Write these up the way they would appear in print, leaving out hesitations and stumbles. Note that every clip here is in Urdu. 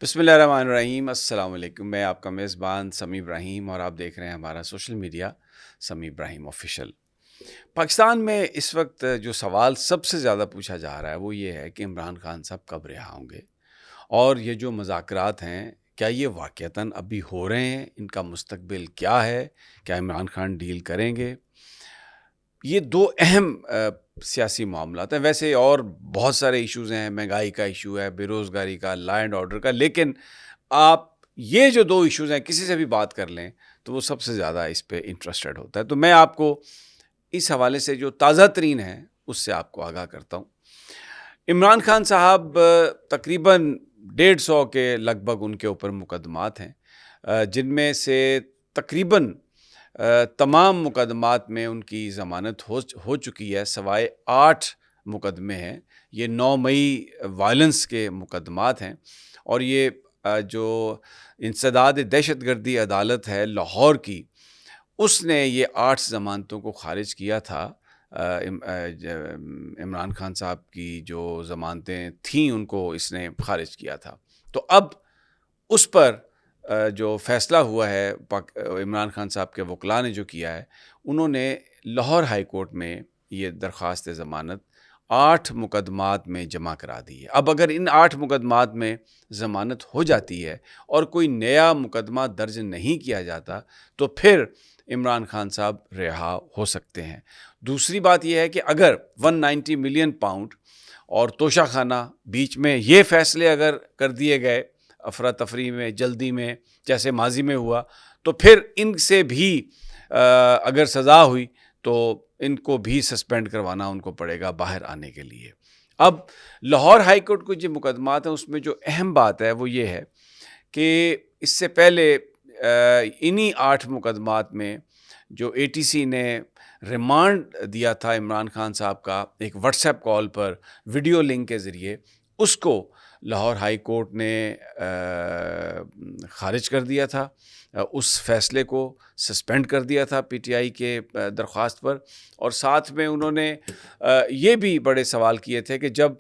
بسم اللہ الرحمن الرحیم، السلام علیکم۔ میں آپ کا میزبان سمیع ابراہیم اور آپ دیکھ رہے ہیں ہمارا سوشل میڈیا سمیع ابراہیم آفیشیل۔ پاکستان میں اس وقت جو سوال سب سے زیادہ پوچھا جا رہا ہے وہ یہ ہے کہ عمران خان صاحب کب رہا ہوں گے، اور یہ جو مذاکرات ہیں کیا یہ واقعتاً ابھی ہو رہے ہیں، ان کا مستقبل کیا ہے، کیا عمران خان ڈیل کریں گے؟ یہ دو اہم سیاسی معاملات ہیں۔ ویسے اور بہت سارے ایشوز ہیں، مہنگائی کا ایشو ہے، بے روزگاری کا، لا اینڈ آرڈر کا، لیکن آپ یہ جو دو ایشوز ہیں کسی سے بھی بات کر لیں تو وہ سب سے زیادہ اس پہ انٹرسٹڈ ہوتا ہے۔ تو میں آپ کو اس حوالے سے جو تازہ ترین ہے اس سے آپ کو آگاہ کرتا ہوں۔ عمران خان صاحب تقریباً 150 کے لگ بھگ ان کے اوپر مقدمات ہیں، جن میں سے تقریباً تمام مقدمات میں ان کی ضمانت ہو چکی ہے، سوائے 8 مقدمے ہیں۔ یہ 9 مئی وائلنس کے مقدمات ہیں، اور یہ جو انسداد دہشت گردی عدالت ہے لاہور کی، اس نے یہ 8 ضمانتوں کو خارج کیا تھا۔ عمران خان صاحب کی جو ضمانتیں تھیں ان کو اس نے خارج کیا تھا۔ تو اب اس پر جو فیصلہ ہوا ہے، عمران خان صاحب کے وکلاء نے جو کیا ہے، انہوں نے لاہور ہائی کورٹ میں یہ درخواست ضمانت 8 مقدمات میں جمع کرا دی ہے۔ اب اگر ان 8 مقدمات میں ضمانت ہو جاتی ہے اور کوئی نیا مقدمہ درج نہیں کیا جاتا تو پھر عمران خان صاحب رہا ہو سکتے ہیں۔ دوسری بات یہ ہے کہ اگر 190 ملین پاؤنڈ اور توشہ خانہ بیچ میں یہ فیصلے اگر کر دیے گئے افراتفری میں، جلدی میں، جیسے ماضی میں ہوا، تو پھر ان سے بھی اگر سزا ہوئی تو ان کو بھی سسپینڈ کروانا ان کو پڑے گا باہر آنے کے لیے۔ اب لاہور ہائی کورٹ کو جو مقدمات ہیں اس میں جو اہم بات ہے وہ یہ ہے کہ اس سے پہلے انہی 8 مقدمات میں جو ATC نے ریمانڈ دیا تھا عمران خان صاحب کا ایک واٹس ایپ کال پر ویڈیو لنک کے ذریعے، اس کو لاہور ہائی کورٹ نے خارج کر دیا تھا، اس فیصلے کو سسپینڈ کر دیا تھا PTI کے درخواست پر۔ اور ساتھ میں انہوں نے یہ بھی بڑے سوال کیے تھے کہ جب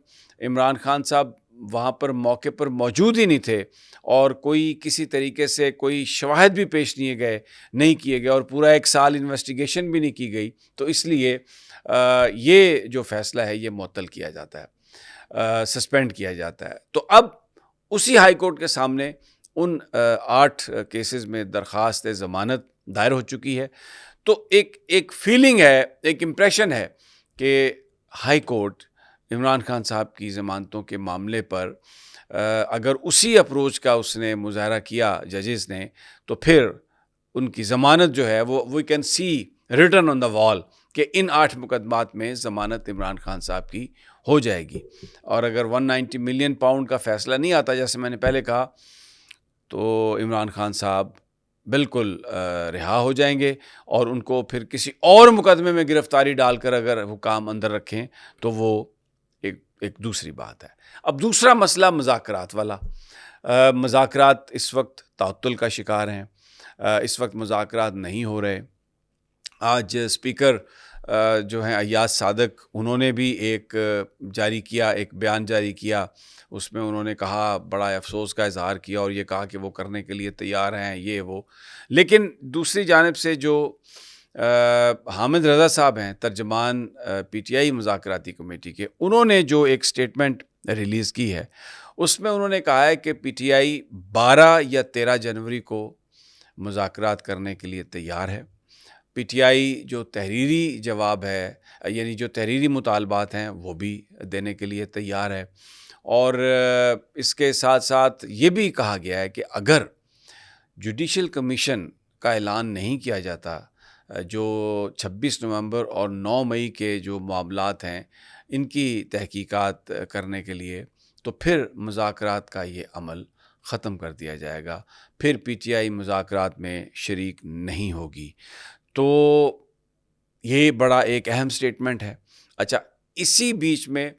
عمران خان صاحب وہاں پر موقع پر موجود ہی نہیں تھے اور کوئی کسی طریقے سے کوئی شواہد بھی پیش نہیں کیے گئے اور پورا 1 سال انویسٹیگیشن بھی نہیں کی گئی، تو اس لیے یہ جو فیصلہ ہے یہ معطل کیا جاتا ہے، سسپینڈ کیا جاتا ہے۔ تو اب اسی ہائی کورٹ کے سامنے ان 8 کیسز میں درخواست ضمانت دائر ہو چکی ہے۔ تو ایک فیلنگ ہے، ایک امپریشن ہے کہ ہائی کورٹ عمران خان صاحب کی ضمانتوں کے معاملے پر اگر اسی اپروچ کا اس نے مظاہرہ کیا ججز نے، تو پھر ان کی ضمانت جو ہے وہ we can see written on دا وال کہ ان 8 مقدمات میں ضمانت عمران خان صاحب کی ہو جائے گی۔ اور اگر 190 ملین پاؤنڈ کا فیصلہ نہیں آتا جیسے میں نے پہلے کہا، تو عمران خان صاحب بالکل رہا ہو جائیں گے، اور ان کو پھر کسی اور مقدمے میں گرفتاری ڈال کر اگر حکام اندر رکھیں تو وہ ایک دوسری بات ہے۔ اب دوسرا مسئلہ مذاکرات والا۔ مذاکرات اس وقت تعطل کا شکار ہیں، اس وقت مذاکرات نہیں ہو رہے۔ آج اسپیکر جو ہیں ایاز صادق، انہوں نے بھی ایک بیان جاری کیا، اس میں انہوں نے کہا، بڑا افسوس کا اظہار کیا اور یہ کہا کہ وہ کرنے کے لیے تیار ہیں یہ وہ۔ لیکن دوسری جانب سے جو حامد رضا صاحب ہیں، ترجمان PTI مذاکراتی کمیٹی کے، انہوں نے جو ایک سٹیٹمنٹ ریلیز کی ہے اس میں انہوں نے کہا ہے کہ PTI 12 یا 13 جنوری کو مذاکرات کرنے کے لیے تیار ہے۔ PTI جو تحریری جواب ہے، یعنی جو تحریری مطالبات ہیں وہ بھی دینے کے لیے تیار ہے۔ اور اس کے ساتھ ساتھ یہ بھی کہا گیا ہے کہ اگر جوڈیشل کمیشن کا اعلان نہیں کیا جاتا، جو 26 نومبر اور 9 مئی کے جو معاملات ہیں ان کی تحقیقات کرنے کے لیے، تو پھر مذاکرات کا یہ عمل ختم کر دیا جائے گا، پھر PTI مذاکرات میں شریک نہیں ہوگی۔ تو یہ بڑا ایک اہم سٹیٹمنٹ ہے۔ اچھا، اسی بیچ میں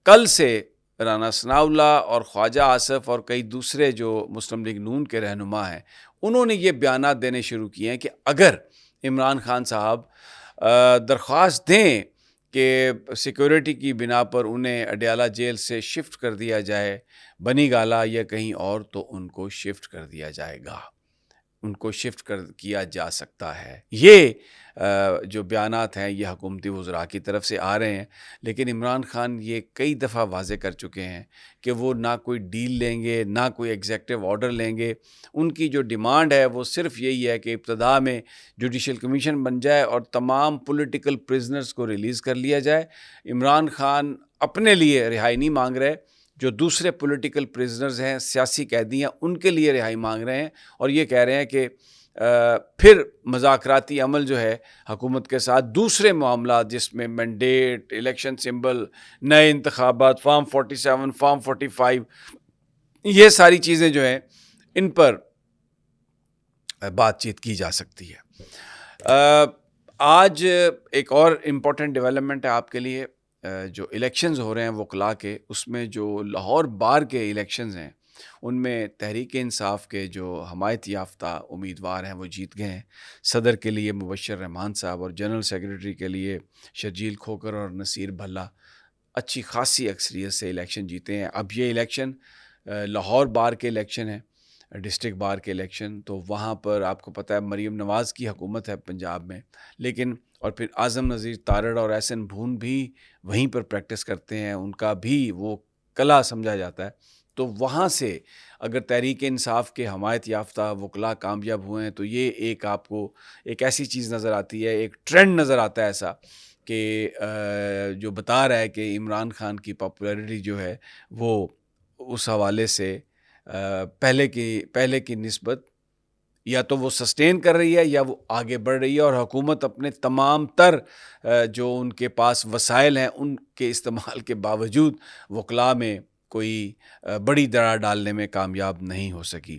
کل سے رانا ثناء اللہ اور خواجہ آصف اور کئی دوسرے جو مسلم لیگ نون کے رہنما ہیں، انہوں نے یہ بیانات دینے شروع کیے ہیں کہ اگر عمران خان صاحب درخواست دیں کہ سیکورٹی کی بنا پر انہیں اڈیالہ جیل سے شفٹ کر دیا جائے بنی گالا یا کہیں اور، تو ان کو شفٹ کر دیا جائے گا، ان کو شفٹ کیا جا سکتا ہے۔ یہ جو بیانات ہیں یہ حکومتی وزراء کی طرف سے آ رہے ہیں، لیکن عمران خان یہ کئی دفعہ واضح کر چکے ہیں کہ وہ نہ کوئی ڈیل لیں گے، نہ کوئی ایگزیکٹو آرڈر لیں گے۔ ان کی جو ڈیمانڈ ہے وہ صرف یہی ہے کہ ابتدا میں جوڈیشل کمیشن بن جائے اور تمام پولیٹیکل پرزنرز کو ریلیز کر لیا جائے۔ عمران خان اپنے لیے رہائی نہیں مانگ رہے، جو دوسرے پولیٹیکل پرزنرز ہیں، سیاسی قیدی ہیں، ان کے لیے رہائی مانگ رہے ہیں، اور یہ کہہ رہے ہیں کہ پھر مذاکراتی عمل جو ہے حکومت کے ساتھ دوسرے معاملات، جس میں مینڈیٹ، الیکشن سمبل، نئے انتخابات، فارم 47، فارم 45، یہ ساری چیزیں جو ہیں ان پر بات چیت کی جا سکتی ہے۔ آج ایک اور امپورٹنٹ ڈیولپمنٹ ہے آپ کے لیے، جو الیکشنز ہو رہے ہیں وکلاء کے، اس میں جو لاہور بار کے الیکشنز ہیں ان میں تحریک انصاف کے جو حمایت یافتہ امیدوار ہیں وہ جیت گئے ہیں۔ صدر کے لیے مبشر رحمان صاحب اور جنرل سیکریٹری کے لیے شرجیل کھوکر اور نصیر بھلا اچھی خاصی اکثریت سے الیکشن جیتے ہیں۔ اب یہ الیکشن لاہور بار کے الیکشن ہے، ڈسٹرکٹ بار کے الیکشن، تو وہاں پر آپ کو پتہ ہے مریم نواز کی حکومت ہے پنجاب میں، لیکن اور پھر اعظم نذیر تارڑ اور احسن بھون بھی وہیں پر پریکٹس کرتے ہیں، ان کا بھی وہ قلعہ سمجھا جاتا ہے۔ تو وہاں سے اگر تحریک انصاف کے حمایت یافتہ وکلاء کامیاب ہوئے ہیں تو یہ ایک آپ کو ایک ایسی چیز نظر آتی ہے، ایک ٹرینڈ نظر آتا ہے ایسا کہ جو بتا رہا ہے کہ عمران خان کی پاپولیرٹی جو ہے وہ اس حوالے سے پہلے کی نسبت یا تو وہ سسٹین کر رہی ہے یا وہ آگے بڑھ رہی ہے، اور حکومت اپنے تمام تر جو ان کے پاس وسائل ہیں ان کے استعمال کے باوجود وکلاء میں کوئی بڑی درار ڈالنے میں کامیاب نہیں ہو سکی۔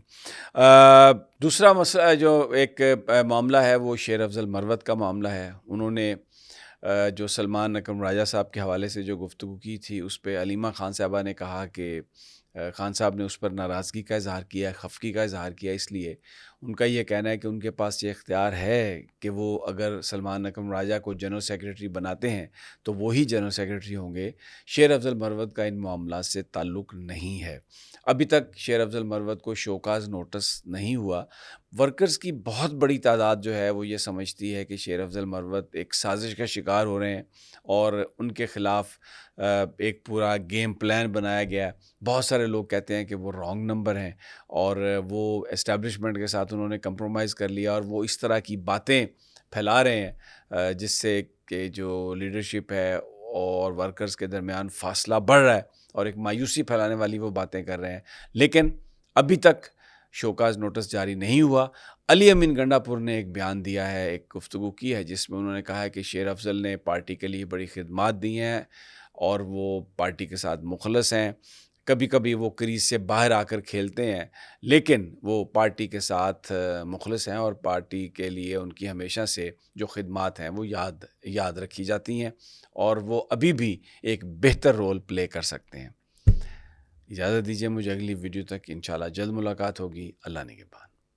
دوسرا مسئلہ جو ایک معاملہ ہے وہ شیر افضل مروت کا معاملہ ہے۔ انہوں نے جو سلمان اکرم راجہ صاحب کے حوالے سے جو گفتگو کی تھی اس پہ علیمہ خان صاحبہ نے کہا کہ خان صاحب نے اس پر ناراضگی کا اظہار کیا ہے، خفگی کا اظہار کیا، اس لیے ان کا یہ کہنا ہے کہ ان کے پاس یہ اختیار ہے کہ وہ اگر سلمان اکرم راجہ کو جنرل سیکریٹری بناتے ہیں تو وہی جنرل سیکریٹری ہوں گے۔ شیر افضل مروت کا ان معاملات سے تعلق نہیں ہے۔ ابھی تک شیر افضل مروت کو شوکاز نوٹس نہیں ہوا۔ ورکرز کی بہت بڑی تعداد جو ہے وہ یہ سمجھتی ہے کہ شیر افضل مروت ایک سازش کا شکار ہو رہے ہیں اور ان کے خلاف ایک پورا گیم پلان بنایا گیا ہے۔ بہت سارے لوگ کہتے ہیں کہ وہ رانگ نمبر ہیں اور وہ اسٹیبلشمنٹ کے ساتھ انہوں نے کمپرومائز کر لیا، اور وہ اس طرح کی باتیں پھیلا رہے ہیں جس سے کہ جو لیڈرشپ ہے اور ورکرز کے درمیان فاصلہ بڑھ رہا ہے، اور ایک مایوسی پھیلانے والی وہ باتیں کر رہے ہیں۔ لیکن ابھی تک شوکاز نوٹس جاری نہیں ہوا۔ علی امین گنڈا پور نے ایک بیان دیا ہے، ایک گفتگو کی ہے جس میں انہوں نے کہا ہے کہ شیر افضل نے پارٹی کے لیے بڑی خدمات دی ہیں اور وہ پارٹی کے ساتھ مخلص ہیں۔ کبھی کبھی وہ کریز سے باہر آ کر کھیلتے ہیں لیکن وہ پارٹی کے ساتھ مخلص ہیں، اور پارٹی کے لیے ان کی ہمیشہ سے جو خدمات ہیں وہ یاد رکھی جاتی ہیں، اور وہ ابھی بھی ایک بہتر رول پلے کر سکتے ہیں۔ اجازت دیجیے مجھے، اگلی ویڈیو تک انشاءاللہ جلد ملاقات ہوگی۔ اللہ نگہبان۔